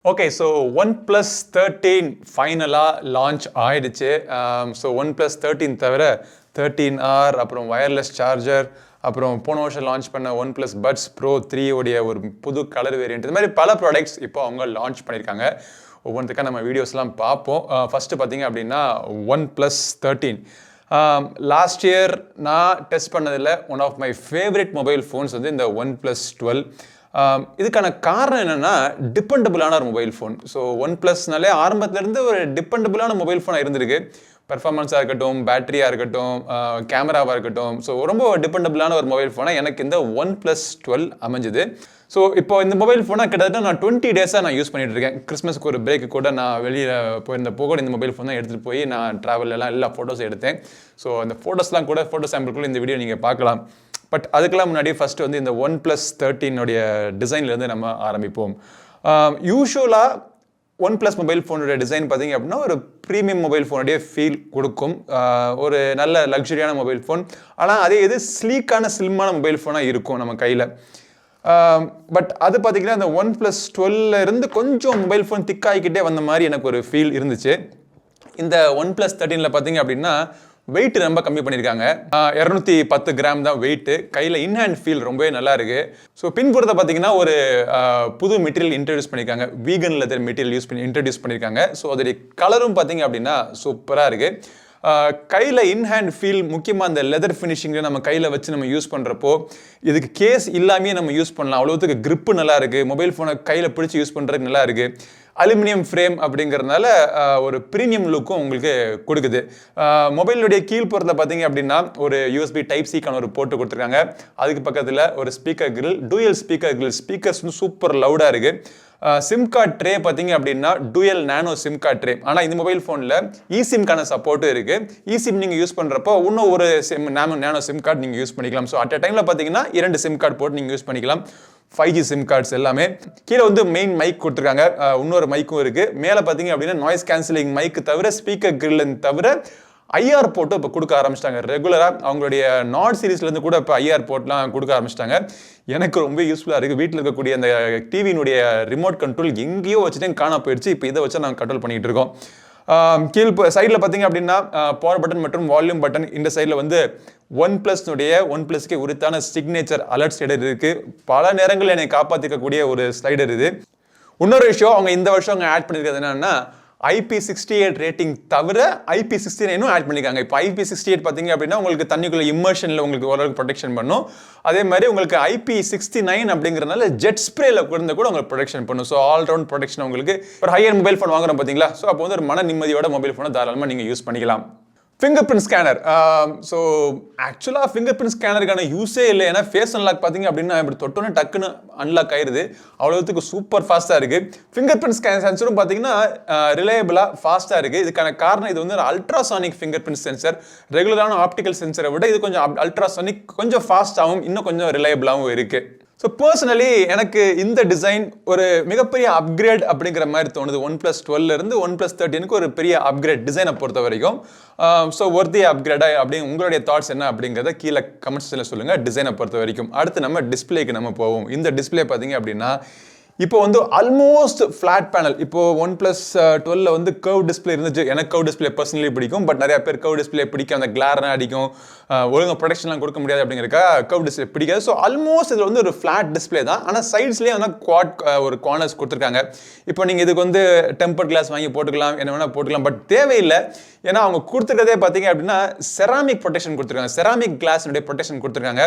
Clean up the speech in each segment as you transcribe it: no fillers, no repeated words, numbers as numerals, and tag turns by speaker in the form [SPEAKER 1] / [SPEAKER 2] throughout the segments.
[SPEAKER 1] Okay, so OnePlus 13 finally launch ஆயிடுச்சு. So OnePlus 13 தவிர 13R அப்புறம் வயர்லெஸ் சார்ஜர் அப்புறம் போன வருஷம் லான்ச் பண்ண OnePlus Buds Pro 3 உடைய ஒரு புது கலர் வேரியன்ட் இந்த மாதிரி பல ப்ராடக்ட்ஸ் இப்போ அவங்க லான்ச் பண்ணியிருக்காங்க. ஒவ்வொன்றுக்காக நம்ம வீடியோஸ்லாம் பார்ப்போம். ஃபஸ்ட்டு பார்த்தீங்க அப்படின்னா OnePlus 13 லாஸ்ட் இயர் நான் டெஸ்ட் பண்ணதில் one of my favourite mobile phones வந்து இந்த OnePlus 12. இதுக்கான காரணம் என்னென்னா டிபெண்டபிளான ஒரு மொபைல் ஃபோன். ஸோ OnePlusனாலே ஆரம்பத்துலேருந்து ஒரு டிபெண்டபிளான மொபைல் ஃபோனாக இருந்திருக்கு. பெர்ஃபார்மன்ஸாக இருக்கட்டும், பேட்டரியாக இருக்கட்டும், கேமராவாக இருக்கட்டும். ஸோ ரொம்ப டிபெண்டபிளான ஒரு மொபைல் ஃபோனாக எனக்கு இந்த OnePlus 12 அமைஞ்சுது. ஸோ இப்போ இந்த மொபைல் ஃபோனை கிட்டத்தட்ட நான் 20 டேஸாக நான் யூஸ் பண்ணிட்டு இருக்கேன். கிறிஸ்மஸ்க்கு ஒரு பிரேக்கு கூட நான் வெளியில் போயிருந்தப்போ கூட இந்த மொபைல் ஃபோன் தான் எடுத்துகிட்டு போய் நான் ட்ராவலெல்லாம் எல்லா ஃபோட்டோஸும் எடுத்தேன். ஸோ அந்த ஃபோட்டோஸ்லாம் கூட ஃபோட்டோ சாம்பிள்குள்ளே இந்த வீடியோ நீங்கள் பார்க்கலாம். பட் அதுக்கெல்லாம் முன்னாடி ஃபஸ்ட்டு வந்து இந்த OnePlus 13 டிசைன்லேருந்து நம்ம ஆரம்பிப்போம். யூஷுவலாக OnePlus மொபைல் ஃபோனுடைய டிசைன் பார்த்தீங்க அப்படின்னா ஒரு ப்ரீமியம் மொபைல் ஃபோனுடைய ஃபீல் கொடுக்கும். ஒரு நல்ல லக்ஸரியான மொபைல் ஃபோன். ஆனால் அதே இது ஸ்லீக்கான ஸ்லிம்மான மொபைல் ஃபோனாக இருக்கும் நம்ம கையில். பட் அது பார்த்தீங்கன்னா இந்த OnePlus 12 கொஞ்சம் மொபைல் ஃபோன் திக்காகிக்கிட்டே வந்த மாதிரி எனக்கு ஒரு ஃபீல் இருந்துச்சு. இந்த OnePlus 13 பார்த்தீங்க அப்படின்னா வெயிட் ரொம்ப கம்மி பண்ணியிருக்காங்க. 210 கிராம் தான் வெயிட்டு. கையில் இன்ஹேண்ட் ஃபீல் ரொம்பவே நல்லா இருக்குது. ஸோ பின்புறத்தை பார்த்தீங்கன்னா ஒரு புது மெட்டீரியல் இன்ட்ரடியூஸ் பண்ணியிருக்காங்க. வீகன் லெதர் மெட்டீரியல் இன்ட்ரடியூஸ் பண்ணியிருக்காங்க. ஸோ அதோடைய கலரும் பார்த்தீங்க அப்படின்னா சூப்பராக இருக்குது. கையில் இன்ஹேண்ட் ஃபீல் முக்கியமாக அந்த லெதர் ஃபினிஷிங்கில் நம்ம கையில் வச்சு நம்ம யூஸ் பண்ணுறப்போ இதுக்கு கேஸ் இல்லாமே நம்ம யூஸ் பண்ணலாம். அவ்வளோத்துக்கு கிரிப்பு நல்லா இருக்குது. மொபைல் ஃபோனை கையில் பிடிச்சி யூஸ் பண்ணுறதுக்கு நல்லா இருக்குது. அலுமினியம் ஃப்ரேம் அப்படிங்கிறதுனால ஒரு ப்ரீமியம் லுக்கும் உங்களுக்கு கொடுக்குது. மொபைலுடைய கீழ்ப்புறத்தில் பார்த்தீங்க அப்படின்னா ஒரு USB Type-Cக்கான ஒரு போர்ட்டு கொடுத்துருக்காங்க. அதுக்கு பக்கத்தில் ஒரு speaker grill, dual speaker grill. Speakers super லவுடாக இருக்குது. சிம் கார்டு ட்ரே பார்த்தீங்க அப்படின்னா dual nano SIM card tray. ஆனால் இந்த மொபைல் ஃபோனில் இசிம்கான சப்போர்ட்டும் இருக்குது. இசிம் நீங்கள் யூஸ் பண்ணுறப்போ இன்னும் ஒரு நானோ சிம் கார்டு நீங்கள் யூஸ் பண்ணிக்கலாம். ஸோ அட் அ டைமில் பார்த்தீங்கன்னா 2 சிம் கார்டு போட்டு நீங்கள் யூஸ் பண்ணிக்கலாம். 5G சிம் கார்ட்ஸ் எல்லாமே. கீழே வந்து மெயின் மைக் கொடுத்துருக்காங்க. இன்னொரு மைக்கும் இருக்குது. மேலே பார்த்தீங்க அப்படின்னா நாய்ஸ் கேன்சலிங் மைக்கு தவிர ஸ்பீக்கர் கிரில் தவிர IR போர்ட்டும் இப்போ கொடுக்க ஆரம்பிச்சிட்டாங்க. ரெகுலராக அவங்களுடைய நாட் சீரீஸ்லேருந்து கூட இப்போ IR போர்ட்லாம் கொடுக்க ஆரம்பிச்சிட்டாங்க. எனக்கு ரொம்ப யூஸ்ஃபுல்லாக இருக்குது. வீட்டில் இருக்கக்கூடிய அந்த டிவியினுடைய ரிமோட் கண்ட்ரோல் எங்கேயோ வச்சுட்டு காணா போயிடுச்சு. இப்போ இதை வச்சு நாங்கள் கண்ட்ரோல் பண்ணிகிட்டு இருக்கோம். கீழ் சைடில் பார்த்தீங்க அப்படின்னா பவர் பட்டன் மற்றும் வால்யூம் பட்டன். இந்த சைடில் வந்து OnePlusக்கு உரித்தான சிக்னேச்சர் அலர்ட் ஸ்லைடர் இருக்குது. பல நேரங்களில் என்னை காப்பாற்றிக்கக்கூடிய ஒரு ஸ்லைடர் இது. இன்னொரு விஷயம் அவங்க இந்த வருஷம் அவங்க ஆட் பண்ணியிருக்கிறது என்னன்னா IP68 ரேட்டிங் தவிர IP69 ஆட் பண்ணியிருக்காங்க. இப்போ IP68 பார்த்தீங்க அப்படின்னா உங்களுக்கு தண்ணிக்குள்ள இம்மர்ஷனில் உங்களுக்கு ஓரளவுக்கு ப்ரொடெக்ஷன் பண்ணும். அதே மாதிரி உங்களுக்கு IP69 அப்படிங்கிறதுனால ஜெட் ஸ்ப்ரேல கூட உங்களுக்கு ப்ரொடெக்ஷன் பண்ணும். ஸோ ஆல்ரவுண்ட் ப்ரொடெக்ஷன் உங்களுக்கு ஒரு ஹையர் மொபைல் ஃபோன் வாங்குறோம் பார்த்தீங்களா. ஸோ அப்போ வந்து ஒரு மன நிம்மதியோட மொபைல் ஃபோனை தாராளமாக நீங்கள் யூஸ் பண்ணிக்கலாம். Finger print scanner. ஸோ ஆக்சுவலாக ஃபிங்கர் பிரிண்ட் ஸ்கேனருக்கான யூஸே இல்லை. ஏன்னா ஃபேஸ் அன்லாக் பார்த்தீங்க அப்படின்னா இப்படி தொட்டோன்னு டக்குன்னு அன்லாக் ஆயிடுது. அவ்வளோத்துக்கு சூப்பர் ஃபாஸ்ட்டாக இருக்குது. ஃபிங்கர் பிரிண்ட் சென்சரும் பார்த்தீங்கன்னா ரிலையபிளாக ஃபாஸ்ட்டாக இருக்குது. இதுக்கான காரணம் இது வந்து ஒரு அல்ட்ராசானிக் ஃபிங்கர் பிரிண்ட் சென்சர். ரெகுலரான ஆப்டிக்கல் சென்சரை விட இது கொஞ்சம் அல்ட்ராசானிக், கொஞ்சம் ஃபாஸ்ட்டாகவும் இன்னும் கொஞ்சம் ரிலையபிளாகவும் இருக்குது. ஸோ பர்சனலி எனக்கு இந்த டிசைன் ஒரு மிகப்பெரிய அப்கிரேட் அப்படிங்கிற மாதிரி தோணுது. OnePlus 12 OnePlus 13 ஒரு பெரிய அப்கிரேட் டிசைனை பொறுத்த வரைக்கும். ஸோ ஒர்த்தி அப்கிரேடா அப்படின்னு உங்களுடைய தாட்ஸ் என்ன அப்படிங்கிறத கீழே கமெண்ட்ஸில் சொல்லுங்கள். டிசைனை பொறுத்த வரைக்கும் அடுத்து நம்ம டிஸ்பிளேக்கு நம்ம போவோம். இந்த டிஸ்பிளே பார்த்தீங்க அப்படின்னா இப்போ வந்து ஆல்மோஸ்ட் ஃப்ளாட் பேனல். இப்போ OnePlus 12 வந்து கர்வ் டிஸ்பிளே இருந்துச்சு. எனக்கு கர்வ் டிஸ்பிளே பர்சனலி பிடிக்கும். பட் நிறைய பேர் கர்வ் டிஸ்பிளே பிடிக்கும். அந்த கிளார்லாம் அடிக்கும், ஒழுங்காக ப்ரொடெக்ஷன்லாம் கொடுக்க முடியாது அப்படிங்கிறக்கா கர்வ் டிஸ்பிளே பிடிக்காது. ஸோ ஆல்மோஸ்ட் இதில் வந்து ஒரு ஃப்ளாட் டிஸ்பிளே தான். ஆனால் சைட்ஸ்லேயே வந்து குவாட் ஒரு கார்னர்ஸ் கொடுத்துருக்காங்க. இப்போ நீங்கள் இதுக்கு வந்து டெம்பர் கிளாஸ் வாங்கி போட்டுக்கலாம், என்ன வேணால் போட்டுக்கலாம். பட் தேவையில்லை. ஏன்னா அவங்க கொடுத்துருக்கதே பார்த்தீங்க அப்படின்னா செராமிக் ப்ரொடெக்ஷன் கொடுத்துருக்காங்க. செராமிக் கிளாஸினுடைய ப்ரொடெக்ஷன் கொடுத்துருக்காங்க.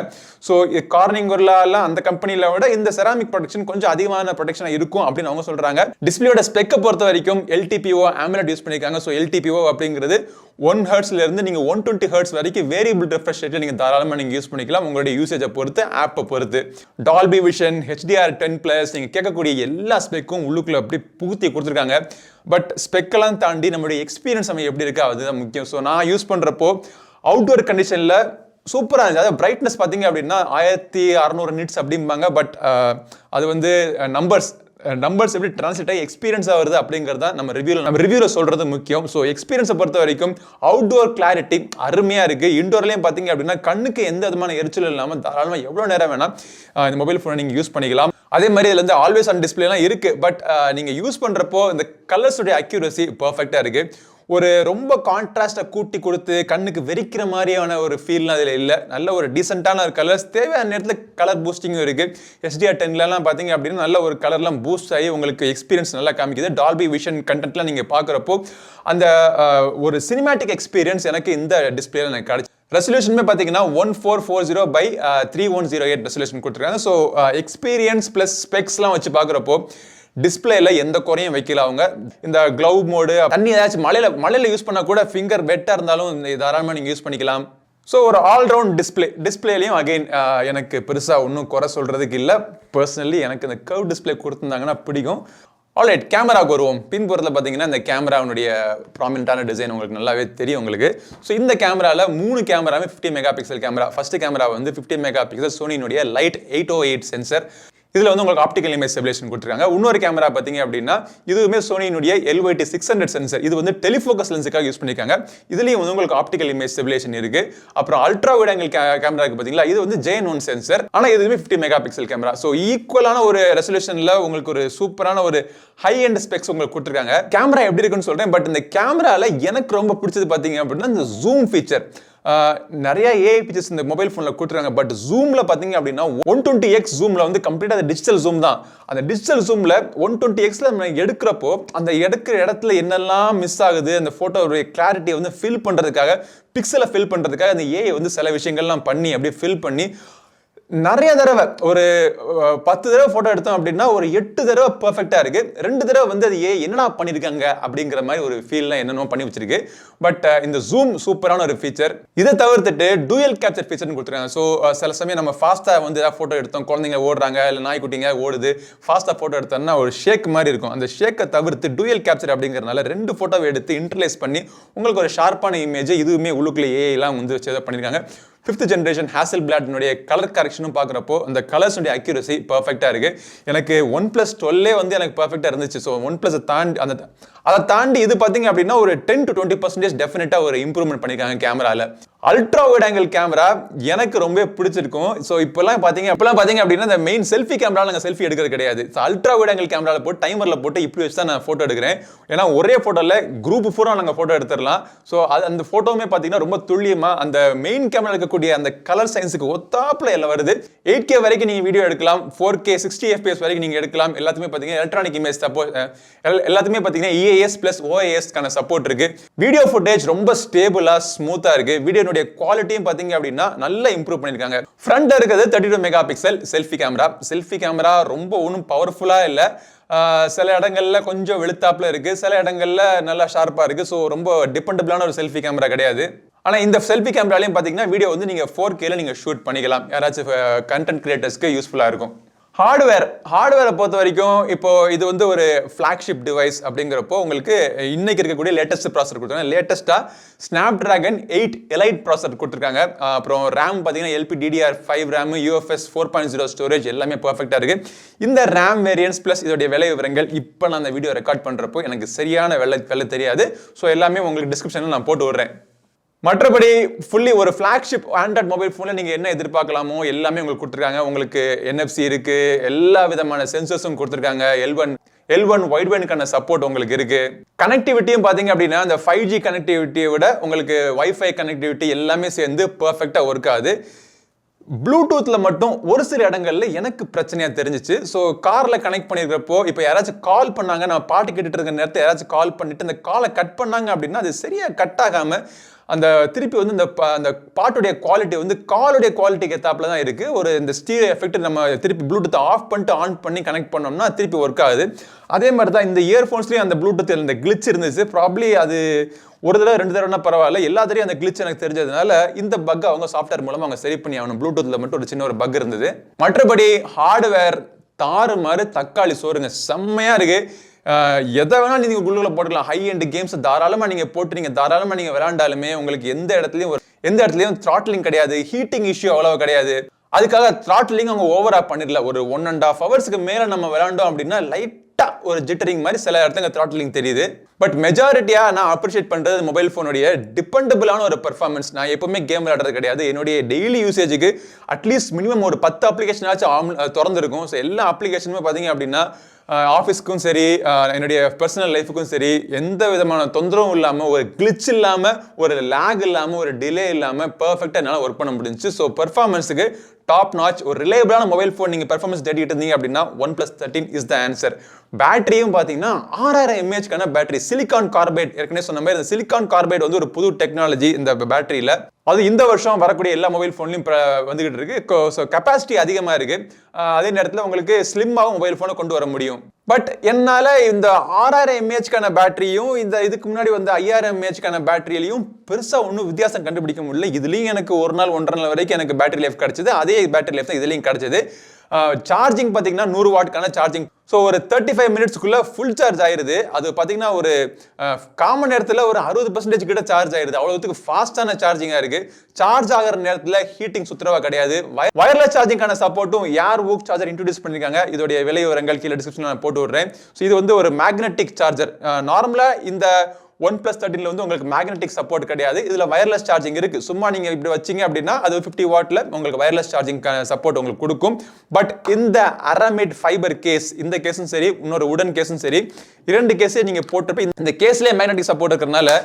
[SPEAKER 1] ஸோ கார்னிங்கர்லாம் அந்த கம்பெனியில் விட இந்த செராமிக் ப்ரொடெக்ஷன் கொஞ்சம் அதிகமான ப்ரொடெக்ஷன் இருக்கும் அப்படின்னு அவங்க சொல்றாங்க. டிஸ்பிளேயோட ஸ்பெக்கை பொறுத்த வரைக்கும் LTPO AMOLED யூஸ் பண்ணிருக்காங்க. ஸோ LTPO அப்படிங்கிறது 1 ஹெர்ட்ஸ்ல இருந்து நீங்க 120 ஹெர்ட்ஸ் வரைக்கும் வேரியபிள் ரெஃப்ரெஷ் ரேட்ல நீங்க தாராளமாக நீங்க யூஸ் பண்ணிக்கலாம். உங்களுடைய யூசேஜை பொறுத்து, ஆப்பை பொறுத்து. டால்பி விஷன், HDR10+, நீங்க கேட்கக்கூடிய எல்லா ஸ்பெக்கும் உள்ளுக்குள்ள அப்படி புகுத்தி கொடுத்துருக்காங்க. பட் ஸ்பெக்கெல்லாம் தாண்டி நம்மளுடைய எக்ஸ்பீரியன்ஸ் நம்ம எப்படி இருக்கா அதுதான் முக்கியம். ஸோ நான் யூஸ் பண்றப்போ அவுட்டோர் கண்டிஷன்ல சூப்பராக இருந்துச்சு. அதாவது பிரைட்னஸ் பார்த்தீங்க அப்படின்னா 1600 நிட்ஸ் அப்படிம்பாங்க. பட் அது வந்து நம்பர்ஸ் நம்பர்ஸ் எப்படி டிரான்ஸ்லேட் ஆகி எக்ஸ்பீரியன்ஸாக வருது அப்படிங்கிறத நம்ம ரிவ்யூவில் சொல்கிறது முக்கியம். ஸோ எக்ஸ்பீரியன்ஸை பொறுத்த வரைக்கும் அவுட்டோர் கிளாரிட்டி அருமையாக இருக்குது. இன்டோர்லேயும் பார்த்தீங்க அப்படின்னா கண்ணுக்கு எந்த விதமான எரிச்சல் இல்லாமல் தாராளமாக எவ்வளோ நேரம் வேணால் இந்த மொபைல் ஃபோனை நீங்கள் யூஸ் பண்ணிக்கலாம். அதே மாதிரி இதில் வந்து ஆல்வேஸ் ஆன் டிஸ்பிளேலாம் இருக்குது. பட் நீங்கள் யூஸ் பண்ணுறப்போ இந்த கலர்ஸுடைய அக்யூரசி பர்ஃபெக்டாக இருக்குது. ஒரு ரொம்ப கான்ட்ராஸ்ட்டை கூட்டி கொடுத்து கண்ணுக்கு வெறிக்கிற மாதிரியான ஒரு ஃபீல்லாம் அதில் இல்லை. நல்ல ஒரு டீசெண்டான ஒரு கலர்ஸ், தேவையான நேரத்தில் கலர் பூஸ்டிங்கும் இருக்குது. HDR10லாம் பார்த்தீங்க அப்படின்னா நல்ல ஒரு கலர்லாம் பூஸ்ட் ஆகி உங்களுக்கு எக்ஸ்பீரியன்ஸ் நல்லா காமிக்குது. டால்பி விஷன் கண்டென்ட்லாம் நீங்கள் பார்க்குறப்போ அந்த ஒரு சினிமேட்டிக் எக்ஸ்பீரியன்ஸ் எனக்கு இந்த டிஸ்பிளேல எனக்கு கிடைச்சி. ரெசல்யூஷனுமே பார்த்தீங்கன்னா 1440x3108 ரெசல்யூஷன் கொடுத்துருக்காங்க. ஸோ எக்ஸ்பீரியன்ஸ் ப்ளஸ் ஸ்பெக்ஸ்லாம் வச்சு பார்க்குறப்போ டிஸ்பிளேல எந்த குறையும் வைக்கல அவங்க. இந்த க்ளவ் மோடு, தண்ணி ஏதாச்சும் மழையில யூஸ் பண்ணால் கூட ஃபிங்கர் வெட்டாக இருந்தாலும் தாராளமாக நீங்கள் யூஸ் பண்ணிக்கலாம். ஸோ ஒரு ஆல்ரவுண்ட் டிஸ்பிளேலையும் அகைன் எனக்கு பெருசாக ஒன்றும் குறை சொல்கிறதுக்கு இல்லை. பர்சனலி எனக்கு இந்த கர்வ் டிஸ்பிளே கொடுத்துருந்தாங்கன்னா பிடிக்கும். ஆல்ரைட், கேமராவுக்கு வருவோம். பின்புறத்தில் பார்த்தீங்கன்னா இந்த கேமராவுடைய ப்ராமினென்ட்டான டிசைன் உங்களுக்கு நல்லாவே தெரியும் உங்களுக்கு. ஸோ இந்த கேமராவில் 3 கேமராவே 50 mega pixel camera. First camera வந்து 50 மெகா பிக்சல் சோனியினுடைய லைட் 808 சென்சர். இதில் வந்து உங்களுக்கு ஆப்டிகல் இமேஜ் ஸ்டெபிலைசேஷன் கொடுத்துருக்காங்க. இன்னொரு கேமரா பார்த்தீங்க அப்படின்னா இதுவுமே சோனியினுடைய LYT 600 சென்சர். இது வந்து டெலிஃபோக்கஸ் லென்ஸுக்காக யூஸ் பண்ணியிருக்காங்க. இதுலேயும் வந்து உங்களுக்கு ஆப்டிகல் இமேஜ் ஸ்டெபிலைசேஷன் இருக்குது. அப்புறம் அல்ட்ரா வைட் ஆங்கிள் கேமராக்கு பார்த்தீங்களா, இது வந்து JN1 சென்சர். ஆனால் இதுவுமே 50 மெகா பிக்சல் கேமரா. ஸோ ஈக்குவலான ஒரு ரெசல்யூஷனில் உங்களுக்கு ஒரு சூப்பரான ஒரு ஹை எண்ட் ஸ்பெக்ஸ் உங்களுக்கு கொடுத்துருக்காங்க. கேமரா எப்படி இருக்குன்னு சொல்கிறேன். பட் இந்த கேமராவில் எனக்கு ரொம்ப பிடிச்சது பார்த்தீங்க அப்படின்னா இந்த ஜூம் ஃபீச்சர். நிறைய AI ஃபீச்சர்ஸ் இந்த மொபைல் ஃபோனில் கொடுத்துருக்காங்க. பட் ஜூமில் பார்த்தீங்க அப்படின்னா 120x ஜூமில் வந்து கம்ப்ளீட்டாக அது டிஜிட்டல் ஜூம் தான். அந்த டிஜிட்டல் ஜூமில் 120xல நம்ம எடுக்கிறப்போ அந்த எடுக்கிற இடத்துல என்னெல்லாம் மிஸ் ஆகுது, அந்த ஃபோட்டோடைய கிளாரிட்டியை வந்து ஃபில் பண்ணுறதுக்காக, பிக்சலை ஃபில் பண்ணுறதுக்காக அந்த AI வந்து சில விஷயங்கள்லாம் பண்ணி அப்படியே ஃபில் பண்ணி நிறைய தடவை ஒரு 10 தடவை ஃபோட்டோ எடுத்தோம் அப்படின்னா ஒரு 8 தடவை பர்ஃபெக்டாக இருக்குது. 2 தடவை வந்து அது என்னடா பண்ணியிருக்காங்க அப்படிங்கிற மாதிரி ஒரு ஃபீல்லாம் என்னென்னோ பண்ணி வச்சிருக்கு. பட் இந்த ஜூம் சூப்பரான ஒரு ஃபீச்சர். இதை தவிர்த்துட்டு டூயல் கேப்சர் ஃபீச்சர்னு கொடுத்துருக்காங்க. ஸோ சில சமயம் நம்ம ஃபாஸ்ட்டாக வந்து ஏதாவது ஃபோட்டோ எடுத்தோம், குழந்தைங்க ஓடுறாங்க இல்லை நாய்க்குட்டிங்க ஓடுது, ஃபாஸ்ட்டாக ஃபோட்டோ எடுத்தோம்னா ஒரு ஷேக் மாதிரி இருக்கும். அந்த ஷேக்கை தவிர்த்து டூயல் கேப்சர் அப்படிங்கிறதுனால 2 ஃபோட்டோவை எடுத்து இன்டர்லேஸ் பண்ணி உங்களுக்கு ஒரு ஷார்ப்பான இமேஜ் இதுவுமே உள்ளுக்குள்ளே ஏஐலாம் வந்து பண்ணியிருக்காங்க. 5th ஜென்ரேஷன் ஹாசல்பிளாட்னுடைய கலர் கரெக்ஷனும் பார்க்குறப்போ அந்த கலர்ஸுடைய அக்யூரசி பர்ஃபெக்டாக இருக்குது. எனக்கு OnePlus 12 வந்து எனக்கு பர்ஃபெக்டாக இருந்துச்சு. ஸோ OnePlus அதை தாண்டி இது பார்த்தீங்க அப்படின்னா ஒரு 10 to 20% டெஃபினட்டாக ஒரு இம்ப்ரூவ்மெண்ட் பண்ணியிருக்காங்க கேமராவில். அல்ட்ரா வைட் ஆங்கிள் கேமரா எனக்கு ரொம்ப பிடிச்சிருக்கும். ஸோ இப்போலாம் பார்த்தீங்க அப்படின்னா இந்த மெயின் செல்ஃபி கேமரா நாங்கள் செல்ஃபி எடுக்கிறது கிடையாது. ஸோ அல்ட்ரா வைட் ஆங்கிள் கேமராவில் போட்டு டைமரில் போட்டு இப்படி வச்சு தான் நான் ஃபோட்டோ எடுக்கிறேன். ஏன்னா ஒரே ஃபோட்டோவில் குரூப் ஃபோட்டோ நாங்கள் ஃபோட்டோ எடுத்துடலாம். ஸோ அந்த ஃபோட்டோவுமே பார்த்தீங்கன்னா ரொம்ப துல்லியமாக அந்த மெயின் கேமரா இருக்கக்கூடிய அந்த கலர் சயின்ஸுக்கு ஒத்தாப்பில் எல்லாம் வருது. 8K வரைக்கும் நீங்கள் வீடியோ எடுக்கலாம், 4K 60 FPS வரைக்கும் நீங்கள் எடுக்கலாம். எல்லாத்துமே பார்த்தீங்கன்னா எலக்ட்ரானிக் இமேஜ் எல்லாத்துமே பார்த்தீங்கன்னா EAS + OIS-க்கான சப்போர்ட் இருக்கு. வீடியோ ஃபுட்டேஜ் ரொம்ப ஸ்டேபிளா ஸ்மூத்தா இருக்கு. வீடியோனுடைய குவாலிட்டியும் பார்த்தீங்க அப்படின்னா நல்லா இம்ப்ரூவ் பண்ணியிருக்காங்க. ஃப்ரண்ட் இருக்கிறது 32 mega pixel selfie camera. Selfie camera ரொம்ப ஒன்றும் பவர்ஃபுல்லாக இல்லை. சில இடங்கள்ல கொஞ்சம் வெளுத்தாப்புல இருக்கு, சில இடங்கள்ல நல்லா ஷார்ப்பா இருக்கு. ஸோ ரொம்ப டிபெண்டபிளான ஒரு செல்ஃபி கேமரா கிடையாது. ஆனால் இந்த செல்ஃபி கேமராலையும் பார்த்தீங்கன்னா வீடியோ வந்து நீங்கள் 4Kல நீங்கள் ஷூட் பண்ணிக்கலாம். யாராச்சும் கண்டென்ட் கிரியேட்டர்ஸ்க்கு யூஸ்ஃபுல்லாக இருக்கும். ஹார்ட்வேரை பொறுத்த வரைக்கும் இப்போ இது வந்து ஒரு ஃப்ளாக்ஷிப் டிவைஸ் அப்படிங்கிறப்போ உங்களுக்கு இன்னைக்கு இருக்கக்கூடிய லேட்டஸ்ட் ப்ராசஸர் கொடுத்துருக்காங்க. லேட்டஸ்ட்டாக ஸ்னாப்டிராகன் 8 எலைட் ப்ராசஸர் கொடுத்துருக்காங்க. அப்புறம் ரேம் பார்த்தீங்கன்னா LPDDR5 ரேம், UFS 4.0 ஸ்டோரேஜ் எல்லாமே பர்ஃபெக்டாக இருக்குது. இந்த ரேம் வேரியன்ஸ் ப்ளஸ் இதோடைய விலை விவரங்கள் இப்போ நான் அந்த வீடியோ ரெக்கார்ட் பண்ணுறப்போ எனக்கு சரியான விலை தெரியாது. ஸோ எல்லாமே உங்களுக்கு டிஸ்கிரிப்ஷனில் நான் போட்டு விடுறேன். மற்றபடி ஃபுல்லி ஒரு ஃப்ளாக்ஷிப் ஆண்ட்ராய்ட் மொபைல் ஃபோனில் நீங்கள் என்ன எதிர்பார்க்கலாமோ எல்லாமே உங்களுக்கு கொடுத்துருக்காங்க. உங்களுக்கு NFC இருக்குது, எல்லா விதமான சென்சர்ஸும் கொடுத்துருக்காங்க. L1 வைட் பேண்டுக்கான சப்போர்ட் உங்களுக்கு இருக்குது. கனெக்டிவிட்டியும் பார்த்தீங்க அப்படின்னா இந்த 5G கனெக்டிவிட்டியை விட உங்களுக்கு வைஃபை கனெக்டிவிட்டி எல்லாமே சேர்ந்து பர்ஃபெக்டாக ஒர்க் ஆகுது. ப்ளூடூத்தில் மட்டும் ஒரு சில இடங்கள்ல எனக்கு பிரச்சனையாக தெரிஞ்சிச்சு. ஸோ காரில் கனெக்ட் பண்ணியிருக்கிறப்போ இப்போ யாராச்சும் கால் பண்ணாங்க, நான் பாட்டு கேட்டுட்டு இருக்க நேரத்தை யாராச்சும் கால் பண்ணிட்டு இந்த காலை கட் பண்ணாங்க அப்படின்னா அது சரியாக கட் ஆகாமல் அந்த திருப்பி வந்து அந்த பாட்டுடைய குவாலிட்டி வந்து காலுடைய குவாலிட்டிக்கு ஏற்றாப்புல தான் இருக்குது. ஒரு இந்த ஸ்டீரியோ எஃபெக்ட் நம்ம திருப்பி ப்ளூடூத்தை ஆஃப் பண்ணிட்டு ஆன் பண்ணி கனெக்ட் பண்ணோம்னா திருப்பி ஒர்க் ஆகுது. அதே மாதிரி தான் இந்த இயர்ஃபோன்ஸ்லேயும் அந்த ப்ளூடூத் இந்த கிளிச் இருந்துச்சு. ப்ராப்ளி அது ஒரு தடவை 2 தடவைனா பரவாயில்ல, எல்லா தடவையும் அந்த கிளிச் எனக்கு தெரிஞ்சதுனால இந்த பக் அவங்க சாஃப்ட்வேர் மூலமாக அவங்க சரி பண்ணி ஆகணும். ப்ளூடூத்தில் மட்டும் ஒரு சின்ன ஒரு பக் இருந்தது. மற்றபடி ஹார்ட்வேர் தாறுமாறு தக்காளி சோறுங்க, செம்மையாக இருக்குது. எதை வேணாலும் நீங்கள் குழுவில் போட்டுக்கலாம். ஹை எண்ட் கேம்ஸ் தாராளமாக நீங்கள் போட்டு நீங்கள் விளையாண்டாலுமே உங்களுக்கு எந்த இடத்துலையும் த்ராட்லிங் கிடையாது, ஹீட்டிங் இஷ்யூ அவ்வளோ கிடையாது. அதுக்காக த்ராட்லிங் அவங்க ஓவரா பண்ணிடல. ஒரு 1.5 ஹவர்ஸ்க்கு மேல நம்ம விளையாண்டோம் அப்படின்னா லைட்டா ஒரு ஜிட்டரிங் மாதிரி சில இடத்துல த்ராட்லிங் தெரியுது. பட் மெஜாரிட்டியா நான் அப்ரிஷியேட் பண்றது மொபைல் போனுடைய டிபெண்டபிளான ஒரு பெர்ஃபார்மன்ஸ். நான் எப்பவுமே கேம் விளையாடுறது கிடையாது. என்னுடைய டெய்லி யூசேஜுக்கு அட்லீஸ்ட் மினிமம் ஒரு 10 அப்ளிகேஷன் ஆச்சும் திறந்துருக்கும். ஸோ எல்லா அப்ளிகேஷனுமே பார்த்தீங்க அப்படின்னா ஆஃபீஸ்க்கும் சரி, என்னுடைய பர்சனல் லைஃபுக்கும் சரி, எந்த விதமான தொந்தரவும் இல்லாமல், ஒரு கிளிச் இல்லாமல், ஒரு லேக் இல்லாமல், ஒரு டிலே இல்லாமல் பர்ஃபெக்டாக என்னால் ஒர்க் பண்ண முடிஞ்சுச்சு. ஸோ பெர்ஃபார்மன்ஸுக்கு டாப் நாச் ஒரு ரிலேபிளான மொபைல் ஃபோன் நீங்கள் பெர்ஃபார்மன்ஸ் தேடிட்டு இருந்தீங்க அப்படின்னா OnePlus 13 இஸ் த ஆன்சர். பேட்டரியும் பார்த்தீங்கன்னா 6000 mAh பேட்டரி, சிலிகான் கார்பைட். ஏற்கனவே சொன்ன மாதிரி இந்த சிலிகான் கார்பைட் வந்து ஒரு புது டெக்னாலஜி இந்த பேட்டரியில். அது இந்த வருஷம் வரக்கூடிய எல்லா மொபைல் ஃபோன்லையும் வந்துகிட்டு இருக்கு. ஸோ கெப்பாசிட்டி அதிகமாக இருக்கு. அதே நேரத்தில் உங்களுக்கு ஸ்லிம்மாகவும் மொபைல் ஃபோனை கொண்டு வர முடியும். பட் என்னால் இந்த 6000 mAh பேட்டரியும் இதுக்கு முன்னாடி வந்து 5000 mAh பேட்டரியிலையும் பெருசாக ஒன்றும் வித்தியாசம் கண்டுபிடிக்க முடியல. இதுலேயும் எனக்கு ஒரு நாள் 1.5 நாள் வரைக்கும் எனக்கு பேட்டரி லைஃப் கிடைச்சது. அதே பேட்டரி லைஃப் தான் இதுலேயும் கிடைச்சது. சார்ஜிங் பார்த்தீங்கன்னா 100 வாட்க்கான சார்ஜிங். ஸோ ஒரு 35 மினிட்ஸ்க்குள்ள ஃபுல் சார்ஜ் ஆயிருது. அது பார்த்தீங்கன்னா ஒரு காமன் நேரத்தில் ஒரு 60% கிட்ட சார்ஜ் ஆயிருது. அவ்வளோத்துக்கு ஃபாஸ்டான சார்ஜிங்காக இருக்கு. சார்ஜ் ஆகிற நேரத்தில் ஹீட்டிங் சுத்தரவா கிடையாது. வயர்லெஸ் சார்ஜிங்கான சப்போர்ட்டும் AirVooc சார்ஜர் இன்ட்ரோடியூஸ் பண்ணிருக்காங்க. இதோடைய விலை விவரங்கள் கீழே டிஸ்கிரிப்ஷனில் நான் போட்டு விடுறேன். ஸோ இது வந்து ஒரு மேக்னெட்டிக் சார்ஜர். நார்மலாக இந்த OnePlus 13 வந்து உங்களுக்கு மேக்னெட்டிக் சப்போர்ட் கிடையாது. இதுல வயர்லெஸ் சார்ஜிங் இருக்கு. சும்மா நீங்க இப்படி வச்சீங்க அப்படின்னா அது 50 வாட்ல உங்களுக்கு வயர்லெஸ் சார்ஜிங் சப்போர்ட் உங்களுக்கு கொடுக்கும். பட் இந்த Aramid ஃபைபர் கேஸ், இந்த கேஸும் சரி, இன்னொரு உடன் கேஸும் சரி, 2 கேஸே நீங்க போட்டுட்டு இந்த கேஸ்லயே மேக்னெட்டிக் சப்போர்ட் இருக்கிறதுனால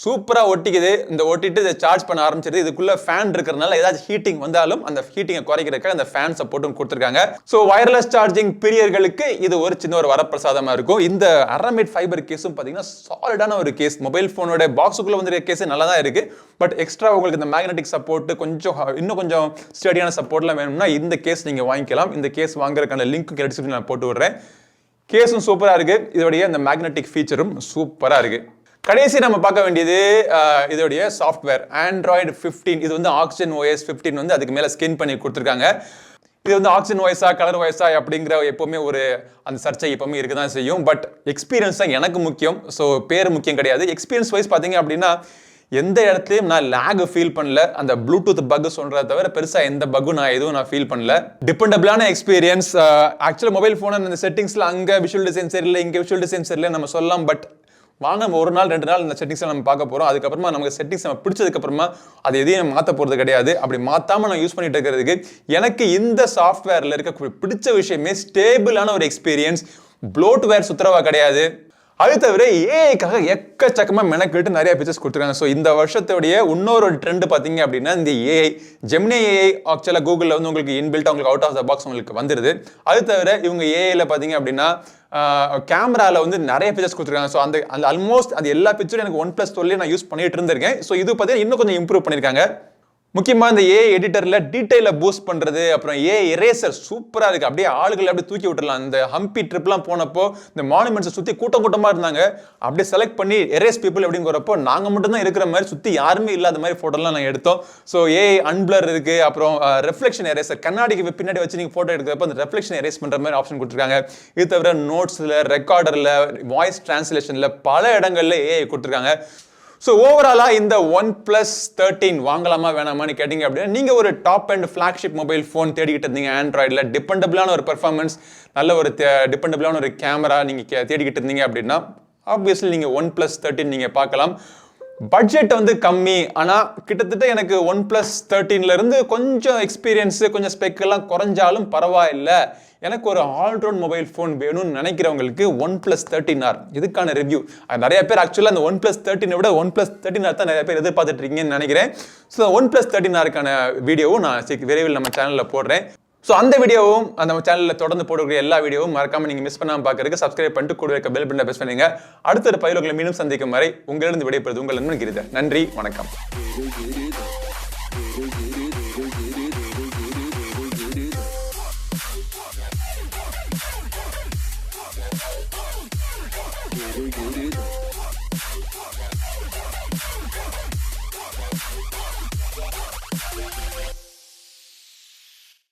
[SPEAKER 1] சூப்பரா ஒட்டிக்குது. இந்த ஒட்டிட்டு இதை சார்ஜ் பண்ண ஆரம்பிச்சிருது. இதுக்குள்ள ஃபேன் இருக்கிறதுனால ஏதாச்சும் ஹீட்டிங் வந்தாலும் அந்த ஹீட்டிங்கை குறைக்கிறதுக்காக அந்த ஃபேன் சப்போர்ட்டும் கொடுத்துருக்காங்க. ஸோ வயர்லெஸ் சார்ஜிங் பிரியர்களுக்கு இது ஒரு சின்ன ஒரு வரப்பிரசாதமா இருக்கும். இந்த Aramid ஃபைபர் கேஸும் பார்த்தீங்கன்னா சாலிடான ஒரு கேஸ். மொபைல் ஃபோனோட பாக்ஸுக்குள்ள வந்து கேஸ் நல்லா தான் இருக்கு. பட் எக்ஸ்ட்ரா உங்களுக்கு இந்த மேக்னெட்டிக் சப்போர்ட் இன்னும் கொஞ்சம் ஸ்டடியான சப்போர்ட்லாம் வேணும்னா இந்த கேஸ் நீங்க வாங்கிக்கலாம். இந்த கேஸ் வாங்குறதுக்கான லிங்க் டிஸ்கிரிப்ஷன்ல நான் போட்டு விடுறேன். கேஸும் சூப்பரா இருக்கு. இதோடைய இந்த மேக்னெட்டிக் ஃபீச்சரும் சூப்பரா இருக்கு. கடைசி நம்ம பார்க்க வேண்டியது இதோடைய சாஃப்ட்வேர் Android 15. இது வந்து Oxygen OS 15 வந்து அதுக்கு மேலே ஸ்கின் பண்ணி கொடுத்துருக்காங்க. இது வந்து Oxygen OS கலர் OS அப்படிங்கிற எப்பவுமே ஒரு அந்த சர்ச்சை எப்பவுமே இருக்க தான் செய்யும். பட் எக்ஸ்பீரியன்ஸ் தான் எனக்கு முக்கியம். ஸோ பேர் முக்கியம் கிடையாது. எக்ஸ்பீரியன்ஸ் வைஸ் பார்த்தீங்க அப்படின்னா எந்த இடத்துலையும் நான் லேக் ஃபீல் பண்ணல. அந்த ப்ளூடூத் பக் சொல்றதை தவிர பெருசாக எந்த பக்கும் நான் ஃபீல் பண்ணல. டிபெண்டபிளான எக்ஸ்பீரியன்ஸ். ஆக்சுவலாக மொபைல் ஃபோன் அந்த செட்டிங்ஸில் அங்கே விஷுவல் டிசைன் சரியில்லை, இங்கே விஷுவல் டிசைன் சரியில்லை நம்ம சொல்லலாம். பட் வாங்க ஒரு நாள் 2 நாள் இந்த செட்டிங்ஸை நம்ம பார்க்க போகிறோம். அதுக்கப்புறமா நமக்கு செட்டிங்ஸ் நம்ம பிடிச்சதுக்கப்புறமா அது எதையும் மாற்ற போகிறது கிடையாது. அப்படி மாற்றாமல் நான் யூஸ் பண்ணிட்டு இருக்கிறதுக்கு எனக்கு இந்த சாஃப்ட்வேரில் இருக்க பிடிச்ச விஷயமே ஸ்டேபிளான ஒரு எக்ஸ்பீரியன்ஸ். ப்ளோட்வேர் சுத்தரவா கிடையாது. அது தவிர ஏஐக்காக எக்கச்சக்கமாக மெனக்கிட்டு நிறைய பிக்சர்ஸ் கொடுத்துருக்காங்க. ஸோ இந்த வருஷத்துடைய இன்னொரு ட்ரெண்ட் பார்த்தீங்க அப்படின்னா இந்த ஏஐ ஜெமினி ஏஐ ஆக்சுவலாக கூகுளில் வந்து உங்களுக்கு இன்பில்ட் உங்களுக்கு அவுட் ஆஃப் த பாக்ஸ் உங்களுக்கு வந்துடுது. அது தவிர இவங்க ஏஐயில் பார்த்தீங்க அப்படின்னா கேமராவில் வந்து நிறைய பிக்சர்ஸ் கொடுத்துருக்காங்க. ஸோ அந்த ஆல்மோஸ்ட் அது எல்லா பிக்சரும் எனக்கு OnePlus 12 நான் யூஸ் பண்ணிட்டு இருந்திருக்கேன். ஸோ இது பார்த்தீங்கன்னா இன்னும் கொஞ்சம் இம்ப்ரூவ் பண்ணியிருக்காங்க. முக்கியமாக இந்த ஏஐ எடிட்டரில் டீட்டெயிலை பூஸ்ட் பண்ணுறது, அப்புறம் ஏஐ எரேசர் சூப்பராக இருக்குது. அப்படியே ஆளுகளை அப்படியே தூக்கி விட்டுடலாம். இந்த ஹம்பி ட்ரிப்லாம் போனப்போ இந்த மானுமெண்ட்ஸை சுற்றி கூட்டமாக இருந்தாங்க. அப்படியே செலக்ட் பண்ணி எரேஸ் பீப்புள் அப்படிங்கிறப்போ நாங்கள் மட்டும்தான் இருக்கிற மாதிரி சுற்றி யாருமே இல்லாத மாதிரி ஃபோட்டோலாம் நாங்கள் எடுத்தோம். ஸோ ஏஐ அன்பிளர் இருக்குது. அப்புறம் ரெஃப்ளெக்ஷன் எரேசர், கண்ணாடிக்கு பின்னாடி வச்சு நீங்கள் ஃபோட்டோ எடுக்கிறப்போ அந்த ரெஃப்ளெக்ஷன் எரேஸ் பண்ணுற மாதிரி ஆப்ஷன் கொடுத்துருக்காங்க. இது தவிர நோட்ஸில், ரெக்கார்டரில், வாய்ஸ் டிரான்ஸ்லேஷனில் பல இடங்களில் ஏஐ கொடுத்துருக்காங்க. ஸோ ஓவராலாக இந்த OnePlus 13 வாங்கலாமா வேணாமான்னு கேட்டிங்க அப்படின்னா நீங்கள் ஒரு top and flagship mobile phone தேடிக்கிட்டு இருந்தீங்க, ஆண்ட்ராய்டில் டிபெண்டபிளான ஒரு பெர்ஃபார்மன்ஸ், நல்ல ஒரு டிபெண்டபிளான ஒரு கேமரா நீங்கள் தேடிக்கிட்டு இருந்தீங்க அப்படின்னா ஆப்வியஸ்லி நீங்கள் OnePlus 13 நீங்கள் பார்க்கலாம். பட்ஜெட் வந்து கம்மி. ஆனால் கிட்டத்தட்ட எனக்கு OnePlus 13லேருந்து கொஞ்சம் எக்ஸ்பீரியன்ஸு கொஞ்சம் ஸ்பெக்கெல்லாம் குறைஞ்சாலும் பரவாயில்லை, எனக்கு ஒரு ஆல்ரவுண்ட் மொபைல் ஃபோன் வேணும்னு நினைக்கிறவங்களுக்கு OnePlus 13R இதுக்கான ரிவ்யூ. நிறைய பேர் ஆக்சுவலாக அந்த OnePlus 13 விட OnePlus 13R தான் நிறைய பேர் எதிர்பார்த்துட்டு இருக்கீங்கன்னு நினைக்கிறேன். ஸோ OnePlus 13Rக்கான வீடியோவும் நான் விரைவில் நம்ம சேனலில் போடுறேன். ஸோ அந்த வீடியோவும் அந்த சேனலில் தொடர்ந்து போடக்கூடிய எல்லா வீடியோவும் மறக்காமல் நீங்கள் மிஸ் பண்ணாமல் பார்க்கறதுக்கு சப்ஸ்கிரைப் பண்ணிட்டு கூட இருக்க பெல் பட்டனை ப்ரெஸ் பண்ணுங்க. அடுத்த ஒரு பதிவுகளை மீண்டும் சந்திக்கும் வரை உங்களிடம் விடைபெறுவது உங்கள் நண்பன் கிரி. நன்றி, வணக்கம். Giri.